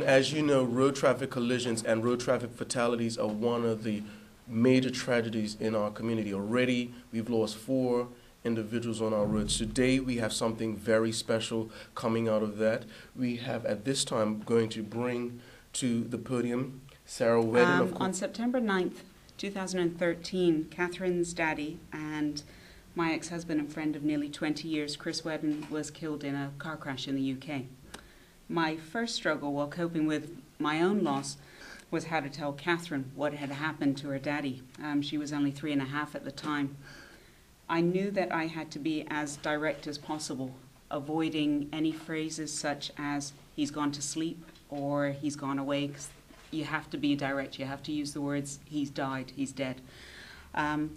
As you know, road traffic collisions and road traffic fatalities are one of the major tragedies in our community. Already, we've lost 4 individuals on our roads. Today, we have something very special coming out of that. We have, at this time, going to bring to the podium Sarah Wedden. On September 9th, 2013, Catherine's daddy and my ex-husband and friend of nearly 20 years, Chris Wedden, was killed in a car crash in the UK. My first struggle while coping with my own loss was how to tell Catherine what had happened to her daddy. She was only 3.5 at the time. I knew that I had to be as direct as possible, avoiding any phrases such as, he's gone to sleep or he's gone away, 'cause you have to be direct. You have to use the words, he's died, he's dead.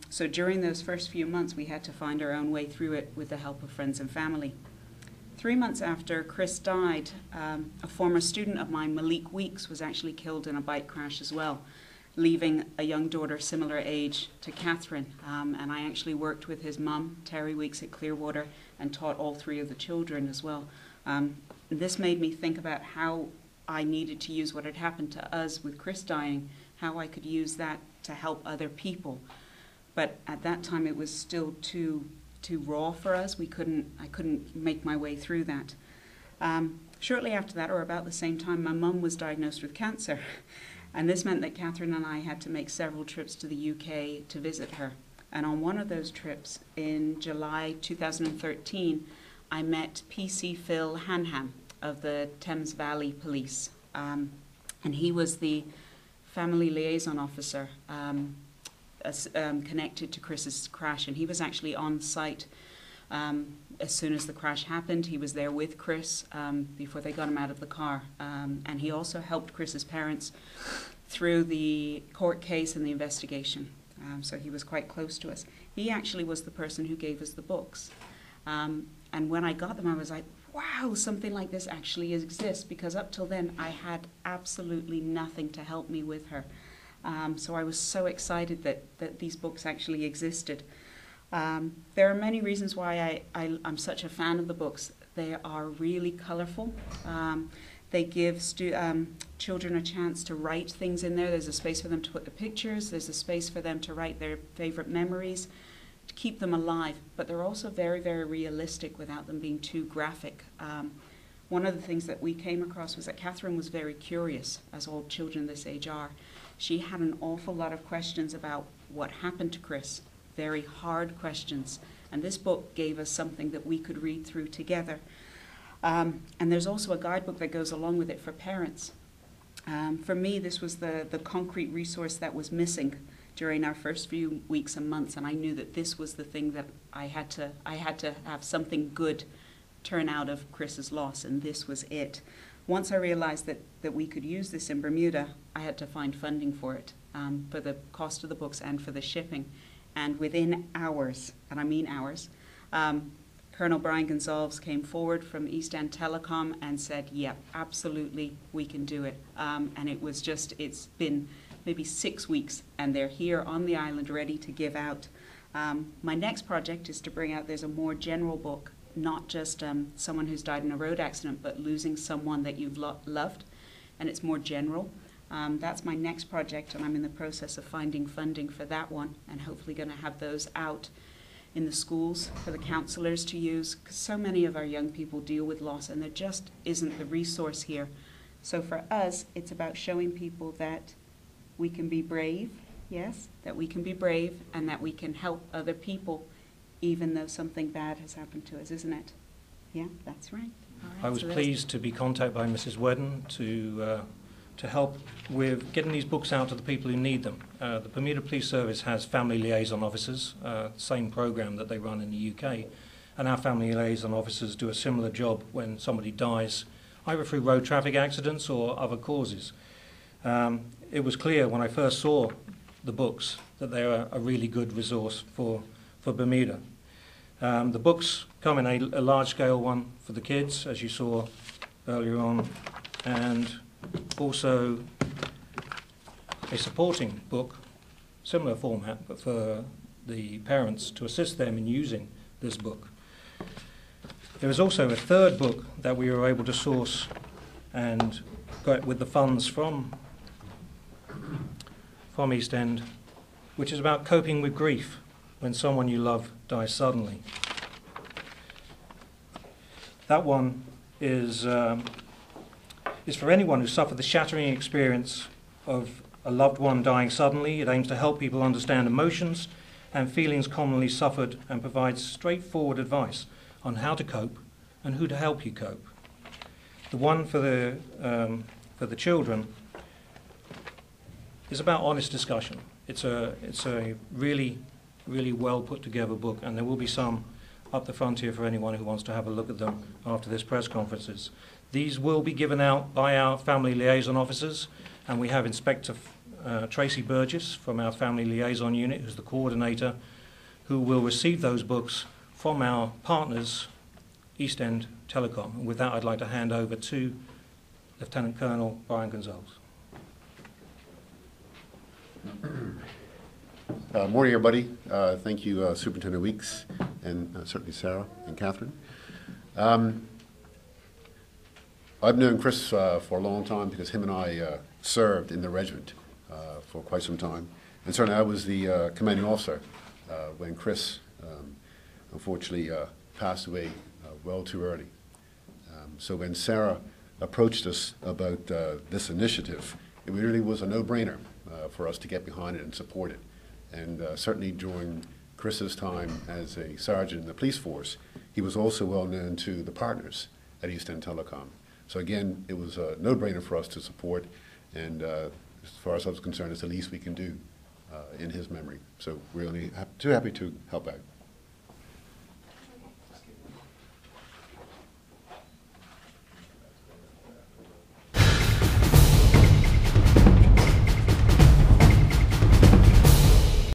So during those first few months, we had to find our own way through it with the help of friends and family. 3 months after Chris died, a former student of mine, Malik Weeks, was actually killed in a bike crash as well, leaving a young daughter similar age to Catherine. And I actually worked with his mum, Terry Weeks, at Clearwater, and taught all 3 of the children as well. This made me think about how I needed to use what had happened to us with Chris dying, how I could use that to help other people. But at that time, it was still too raw for us. I couldn't make my way through that. Shortly after that, or about the same time, my mum was diagnosed with cancer. And this meant that Catherine and I had to make several trips to the UK to visit her. And on one of those trips, in July 2013, I met PC Phil Hanham of the Thames Valley Police. And he was the family liaison officer connected to Chris's crash, and he was actually on site as soon as the crash happened. He was there with Chris before they got him out of the car, and he also helped Chris's parents through the court case and the investigation, so he was quite close to us. He actually was the person who gave us the books, and when I got them, I was like, wow, something like this actually exists, because up till then I had absolutely nothing to help me with her. So I was so excited that these books actually existed. There are many reasons why I'm such a fan of the books. They are really colorful. They give children a chance to write things in there. There's a space for them to put the pictures. There's a space for them to write their favorite memories, to keep them alive. But they're also very, very realistic without them being too graphic. One of the things that we came across was that Catherine was very curious, as all children this age are. She had an awful lot of questions about what happened to Chris, very hard questions. And this book gave us something that we could read through together. And there's also a guidebook that goes along with it for parents. For me, this was the concrete resource that was missing during our first few weeks and months, and I knew that this was the thing that I had to have something good turn out of Chris's loss, and this was it. Once I realized that we could use this in Bermuda, I had to find funding for it, for the cost of the books and for the shipping. And within hours, and I mean hours, Colonel Brian Gonzalez came forward from East End Telecom and said, yeah, absolutely, we can do it. And it's been maybe 6 weeks, and they're here on the island ready to give out. My next project is to bring out, there's a more general book, not just someone who's died in a road accident, but losing someone that you've loved, and it's more general. That's my next project, and I'm in the process of finding funding for that one, and hopefully going to have those out in the schools for the counselors to use, because so many of our young people deal with loss, and there just isn't the resource here. So for us, it's about showing people that we can be brave, yes, that we can be brave, and that we can help other people even though something bad has happened to us, isn't it? Yeah, that's right. All right, I was pleased to be contacted by Mrs. Wedden to help with getting these books out to the people who need them. The Bermuda Police Service has family liaison officers, same program that they run in the UK, and our family liaison officers do a similar job when somebody dies, either through road traffic accidents or other causes. It was clear when I first saw the books that they are a really good resource for Bermuda. The books come in a large-scale one for the kids, as you saw earlier on, and also a supporting book, similar format, but for the parents to assist them in using this book. There is also a third book that we were able to source and with the funds from East End, which is about coping with grief when someone you love dies suddenly. That one is for anyone who suffered the shattering experience of a loved one dying suddenly. It aims to help people understand emotions and feelings commonly suffered and provides straightforward advice on how to cope and who to help you cope. The one for the children is about honest discussion. It's a really well put together book, and there will be some up the front here for anyone who wants to have a look at them after this press conferences. These will be given out by our family liaison officers, and we have Inspector Tracy Burgess from our family liaison unit, who's the coordinator, who will receive those books from our partners, East End Telecom. And with that, I'd like to hand over to Lieutenant Colonel Brian Gonzalez. Morning, everybody. Thank you, Superintendent Weeks, and certainly Sarah and Catherine. I've known Chris for a long time because him and I served in the regiment for quite some time. And certainly I was the commanding officer when Chris unfortunately passed away well too early. So when Sarah approached us about this initiative, it really was a no-brainer for us to get behind it and support it. And certainly during Chris's time as a sergeant in the police force, he was also well known to the partners at East End Telecom. So again, it was a no-brainer for us to support, and as far as I was concerned, it's the least we can do in his memory. So we're really too happy to help out.